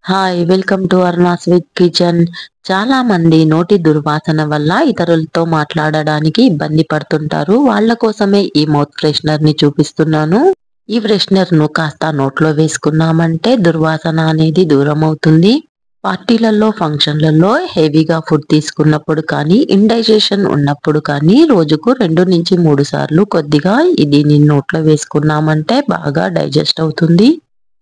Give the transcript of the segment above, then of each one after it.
Hi welcome to అర్నాస్ with kitchen. చాలా మంది నోటి దుర్వాసన వల్ల ఇతరులతో మాట్లాడడానికి ఇబ్బంది పడుతుంటారు. వాళ్ళ కోసమే ఈ మౌత్ ఫ్రెషనర్ ని చూపిస్తున్నాను. ఈ ఫ్రెషనర్ ను కాస్త నోట్లో వేసుకున్నామంటే దుర్వాసన అనేది దూరం అవుతుంది. పార్టీలలో ఫంక్షన్లలో హెవీగా ఫుడ్ తీసుకున్నప్పుడు కానీ ఇండైజెషన్ ఉన్నప్పుడు కానీ రోజుకు 2 నుంచి 3 సార్లు కొద్దిగా దీన్ని నోట్లో వేసుకున్నామంటే బాగా డైజెస్ట్ అవుతుంది.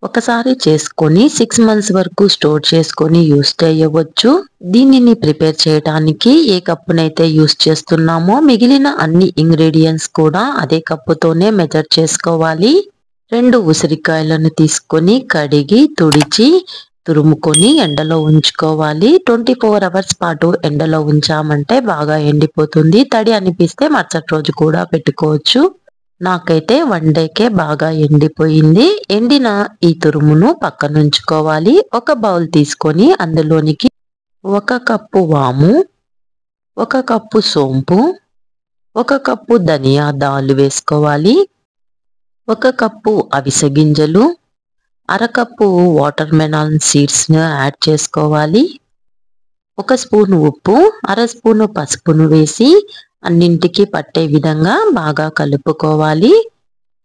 ఒకసారి చేసుకొని 6 మంత్స్ వరకు స్టోర్ చేసుకొని యూస్ చేయవచ్చు. దీనిని ప్రిపేర్ చేయడానికి ఏ కప్పునైతే యూస్ చేస్తున్నామో మిగిలిన అన్ని ఇంగ్రీడియంట్స్ కూడా అదే కప్పుతోనే మెజర్ చేసుకోవాలి. 2 ఉసిరికాయలను తీసుకొని కడిగి తుడిచి తురుముకొని ఎండలో ఉంచుకోవాలి. 24 అవర్స్ పాటు ఎండలో ఉంచామంటే బాగా ఎండిపోతుంది. తడి అనిపిస్తే మరుసటి రోజు కూడా పెట్టుకోవచ్చు. నాకైతే 1 డేకే బాగా ఎండిపోయింది. ఎండిన ఈ తురుమును పక్కనుంచుకోవాలి. ఒక బౌల్ తీసుకొని అందులోనికి 1 కప్పు వాము, 1 కప్పు సోంపు, 1 కప్పు ధనియాలు వేసుకోవాలి, 1 కప్పు అవిసె గింజలు, అరకప్పు వాటర్ మెలాన్ సీడ్స్ ను యాడ్ చేసుకోవాలి. 1 స్పూన్ ఉప్పు, అర స్పూను పసుపును వేసి అన్నింటికి పట్టే విధంగా బాగా కలుపుకోవాలి.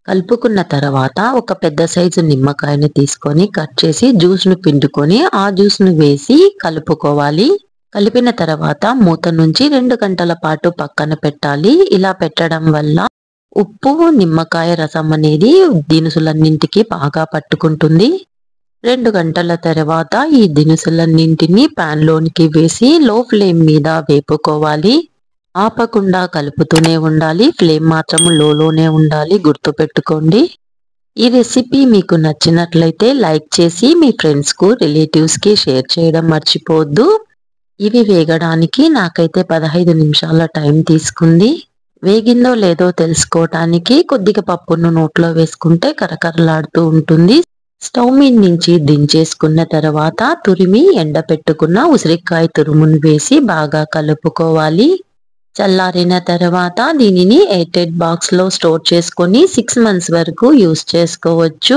కలుపుకున్న తర్వాత ఒక పెద్ద సైజు నిమ్మకాయను తీసుకొని కట్ చేసి జ్యూస్ ను పిండుకొని ఆ జ్యూస్ ను వేసి కలుపుకోవాలి. కలిపిన తర్వాత మూత నుంచి 2 గంటల పాటు పక్కన పెట్టాలి. ఇలా పెట్టడం వల్ల ఉప్పు నిమ్మకాయ రసం అనేది దినుసులన్నింటికి బాగా పట్టుకుంటుంది. 2 గంటల తర్వాత ఈ దినుసులన్నింటినీ పాన్ లోనికి వేసి లో ఫ్లేమ్ మీద వేపుకోవాలి. ఆపకుండా కలుపుతూనే ఉండాలి. ఫ్లేమ్ మాత్రం లోనే ఉండాలి, గుర్తుపెట్టుకోండి. ఈ రెసిపీ మీకు నచ్చినట్లయితే లైక్ చేసి మీ ఫ్రెండ్స్ కు రిలేటివ్స్ కి షేర్ చేయడం మర్చిపోవద్దు. ఇవి వేగడానికి నాకైతే 15 నిమిషాల టైం తీసుకుంది. వేగిందో లేదో తెలుసుకోవటానికి కొద్దిగా పప్పును నోట్లో వేసుకుంటే కరకరలాడుతూ ఉంటుంది. స్టవ్ మీద నుంచి దించేసుకున్న తర్వాత తురిమి ఎండపెట్టుకున్న ఉసిరికాయ తురుమును వేసి బాగా కలుపుకోవాలి. చల్లారిన తర్వాత దీనిని ఎయిర్ టైట్ బాక్స్ లో స్టోర్ చేసుకొని 6 మంత్స్ వరకు యూస్ చేసుకోవచ్చు.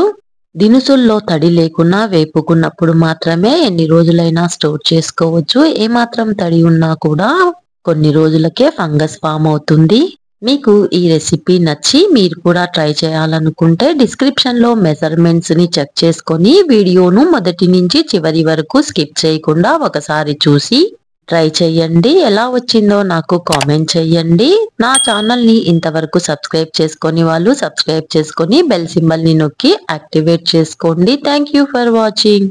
దినుసుల్లో తడి లేకుండా వేపుకున్నప్పుడు మాత్రమే ఎన్ని రోజులైనా స్టోర్ చేసుకోవచ్చు. ఏమాత్రం తడి ఉన్నా కూడా కొన్ని రోజులకే ఫంగస్ ఫామ్ అవుతుంది. మీకు ఈ రెసిపీ నచ్చి మీరు కూడా ట్రై చేయాలనుకుంటే డిస్క్రిప్షన్ లో మెజర్మెంట్స్ ని చెక్ చేసుకొని వీడియోను మొదటి నుంచి చివరి వరకు స్కిప్ చేయకుండా ఒకసారి చూసి ట్రై చేయండి. ఎలా వచ్చిందో నాకు కామెంట్ చేయండి. నా ఛానల్ ని ఇంతవరకు సబ్స్క్రైబ్ చేసుకొని వాళ్ళు సబ్స్క్రైబ్ చేసుకొని బెల్ సింబల్ ని నొక్కి యాక్టివేట్ చేసుకోండి. Thank you for watching.